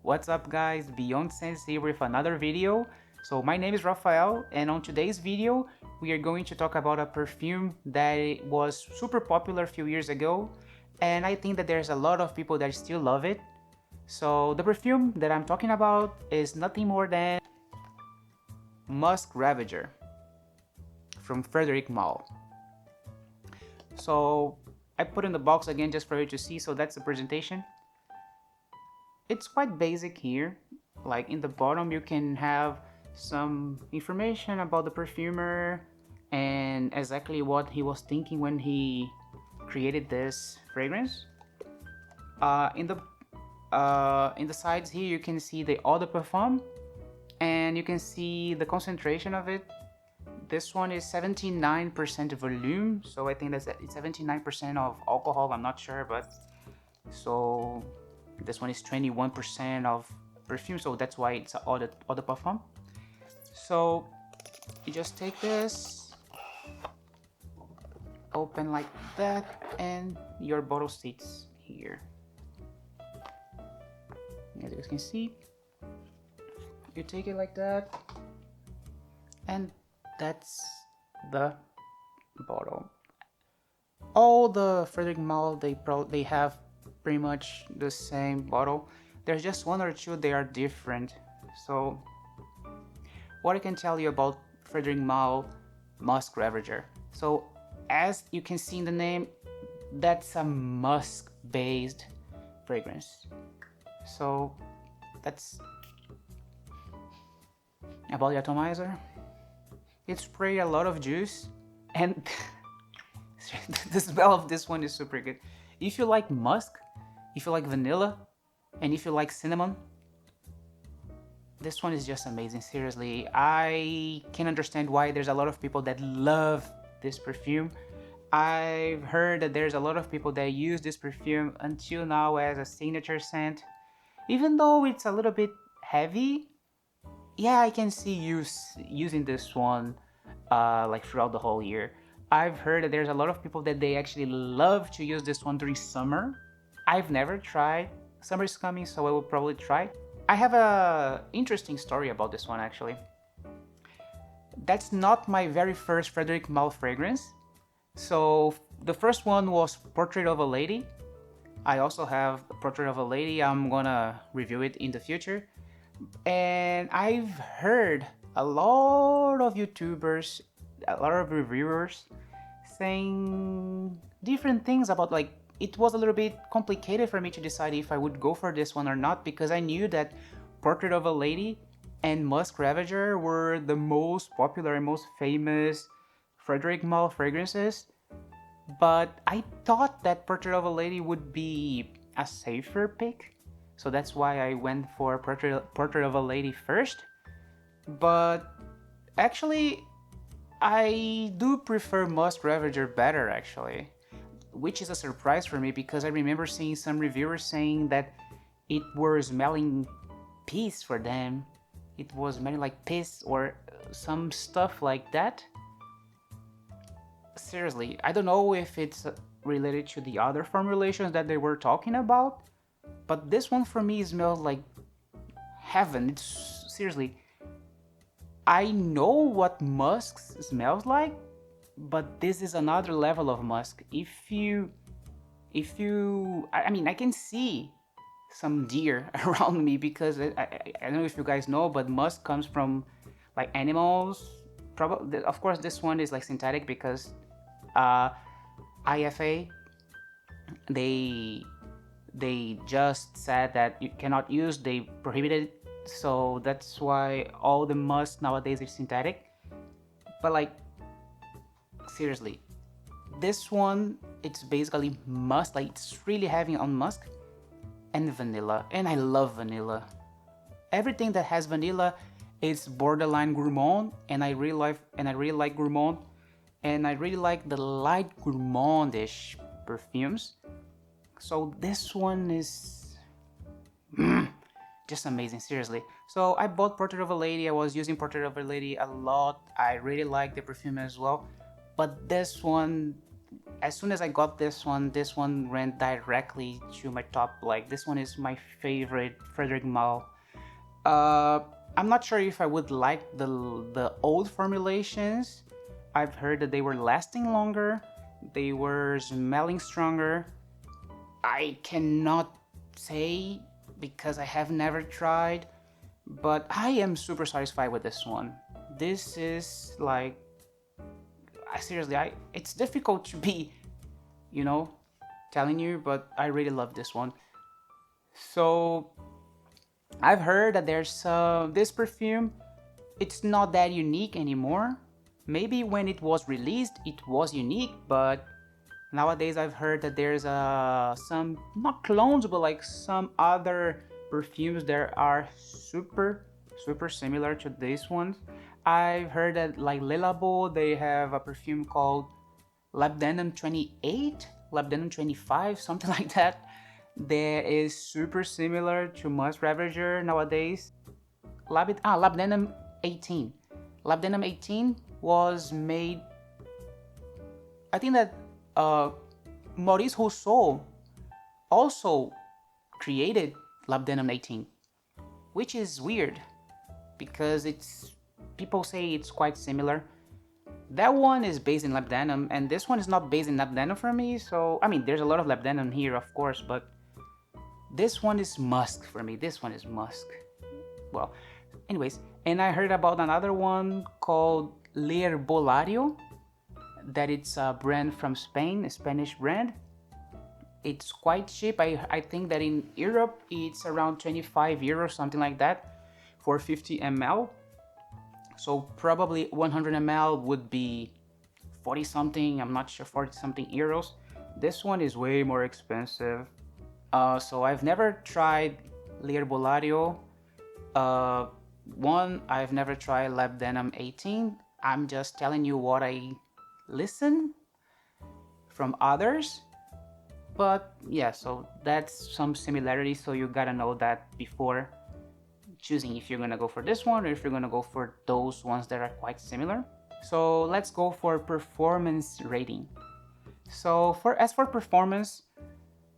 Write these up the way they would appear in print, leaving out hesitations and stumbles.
What's up guys, Beyond Sense here with another video. So my name is Rafael, and on today's video we are going to talk about a perfume that was super popular a few years ago, and I think that there's a lot of people that still love it. So the perfume that I'm talking about is nothing more than Musc Ravageur from Frederic Malle. So I put in the box again just for you to see, so that's the presentation. It's quite basic here. Like in the bottom you can have some information about the perfumer and exactly what he was thinking when he created this fragrance. In the sides here you can see the eau de parfum, and you can see the concentration of it. This one is 79% volume, so I think that's it's 79% of alcohol, I'm not sure, but so this one is 21% of perfume, so that's why it's eau de parfum. So you just take this, open like that, and your bottle sits here. As you can see, you take it like that, and that's the bottle. All the Frederic Malle, they have pretty much the same bottle. There's just one or two they are different. So what I can tell you about Frederic Malle Musc Ravageur. So as you can see in the name, that's a musk based fragrance. So that's about the atomizer. It sprays a lot of juice, and the smell of this one is super good. If you like musk, if you like vanilla, and if you like cinnamon, this one is just amazing. Seriously, I can understand why there's a lot of people that love this perfume. I've heard that there's a lot of people that use this perfume until now as a signature scent. Even though it's a little bit heavy, yeah, I can see using this one like throughout the whole year. I've heard that there's a lot of people that they actually love to use this one during summer. I've never tried. Summer is coming, so I will probably try. I have a interesting story about this one actually. That's not my very first Frederic Malle fragrance. So the first one was Portrait of a Lady. I also have Portrait of a Lady. I'm gonna review it in the future. And I've heard a lot of YouTubers, a lot of reviewers saying different things about, like, it was a little bit complicated for me to decide if I would go for this one or not, because I knew that Portrait of a Lady and Musc Ravageur were the most popular and most famous Frederic Malle fragrances. But I thought that Portrait of a Lady would be a safer pick, so that's why I went for Portrait of a Lady first. But actually, I do prefer Musc Ravageur better actually, which is a surprise for me because I remember seeing some reviewers saying that it was smelling piss for them. It was smelling like piss or some stuff like that. Seriously, I don't know if it's related to the other formulations that they were talking about, but this one for me smells like heaven. It's seriously, I know what musk smells like, but this is another level of musk. I mean, I can see some deer around me because I don't know if you guys know, but musk comes from like animals. Probably, of course, this one is like synthetic because IFA, they just said that you cannot use, they prohibited it, so that's why all the musk nowadays is synthetic. But like, seriously, this one, it's basically musk, like it's really heavy on musk and vanilla, and I love vanilla. Everything that has vanilla is borderline gourmand, and I really like gourmand, and I really like the light gourmandish perfumes. So this one is just amazing, seriously. So I bought Portrait of a Lady. I was using Portrait of a Lady a lot. I really like the perfume as well. But this one as soon as I got this one ran directly to my top. Like, this one is my favorite Frederic Malle. Uh, I'm not sure if I would like the old formulations. I've heard that they were lasting longer, they were smelling stronger. I cannot say because I have never tried, but I am super satisfied with this one. This is like, seriously, it's difficult to be, you know, telling you, but I really love this one. So I've heard that there's this perfume. It's not that unique anymore. Maybe when it was released, it was unique, but nowadays I've heard that there's some, not clones, but like some other perfumes that are super similar to this one. I've heard that like Le Labo, they have a perfume called Labdanum 28, Labdanum 25, something like that. That is super similar to Musc Ravageur nowadays. Labdanum 18. Labdanum 18 was made, I think that Maurice Rousseau also created Labdanum 18, which is weird because people say it's quite similar. That one is based in labdanum, and this one is not based in labdanum for me. So, I mean, there's a lot of labdanum here, of course, but this one is musk for me. This one is musk. Well, anyways, and I heard about another one called L'Herbolario, that it's a brand from Spain, a Spanish brand. It's quite cheap. I think that in Europe it's around 25 euros, something like that, for 50 ml. So probably 100 ml would be 40 something, I'm not sure, 40 something euros. This one is way more expensive. So I've never tried L'Herbolario. I've never tried Labdanum 18. I'm just telling you what I listen from others. But yeah, so that's some similarity, so you gotta know that before choosing if you're gonna go for this one or if you're gonna go for those ones that are quite similar. So let's go for performance rating. So as for performance,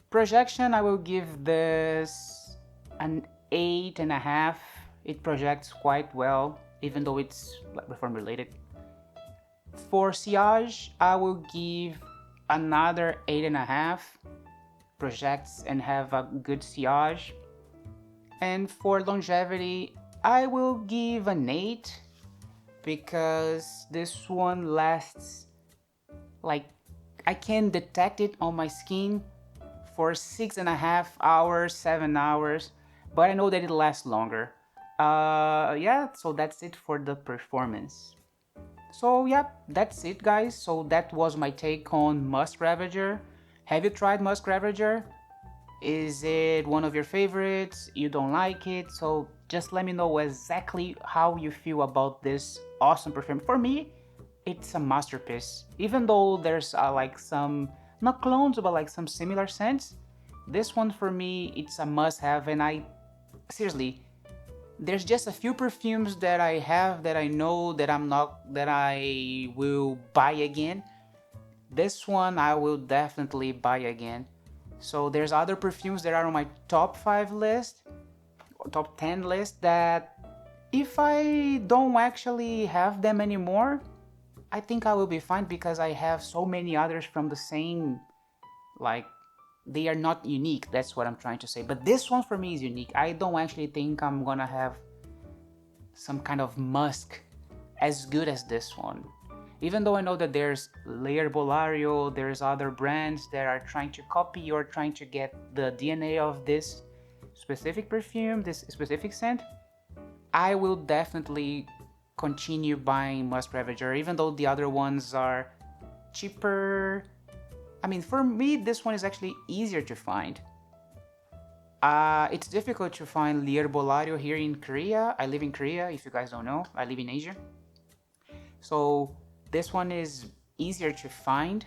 projection, I will give this an 8.5. It projects quite well, even though it's perform related. For sillage, I will give another 8.5. Projects and have a good sillage. And for longevity, I will give an 8 because this one lasts, like, I can detect it on my skin for 6.5 hours, 7 hours, but I know that it lasts longer. Yeah, so that's it for the performance. So yeah, that's it, guys. So that was my take on Musc Ravageur. Have you tried Musc Ravageur? Is it one of your favorites? You don't like it? So just let me know exactly how you feel about this awesome perfume. For me, it's a masterpiece. Even though there's like some, not clones, but like some similar scents, this one for me, it's a must-have. And seriously, there's just a few perfumes that I have that I know that I will buy again. This one I will definitely buy again. So there's other perfumes that are on my top 5 list, or top 10 list, that if I don't actually have them anymore, I think I will be fine because I have so many others from the same, like, they are not unique, that's what I'm trying to say. But this one for me is unique. I don't actually think I'm gonna have some kind of musk as good as this one. Even though I know that there's L'Herbolario, there's other brands that are trying to copy or trying to get the DNA of this specific perfume, this specific scent, I will definitely continue buying Musc Ravageur, even though the other ones are cheaper. I mean, for me, this one is actually easier to find. It's difficult to find L'Herbolario here in Korea. I live in Korea, if you guys don't know. I live in Asia. So this one is easier to find.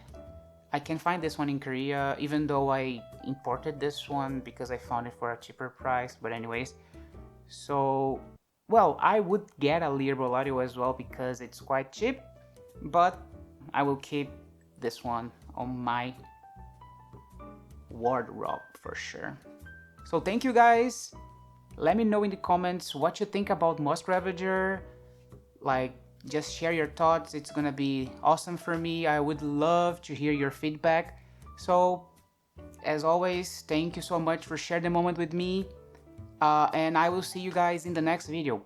I can find this one in Korea, even though I imported this one because I found it for a cheaper price. But anyways, so, well, I would get a L'Herbolario as well because it's quite cheap, but I will keep this one on my wardrobe for sure. So thank you guys. Let me know in the comments what you think about Musc Ravageur. Like, just share your thoughts. It's gonna be awesome for me. I would love to hear your feedback. So as always, thank you so much for sharing the moment with me. And I will see you guys in the next video.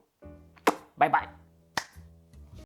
Bye bye.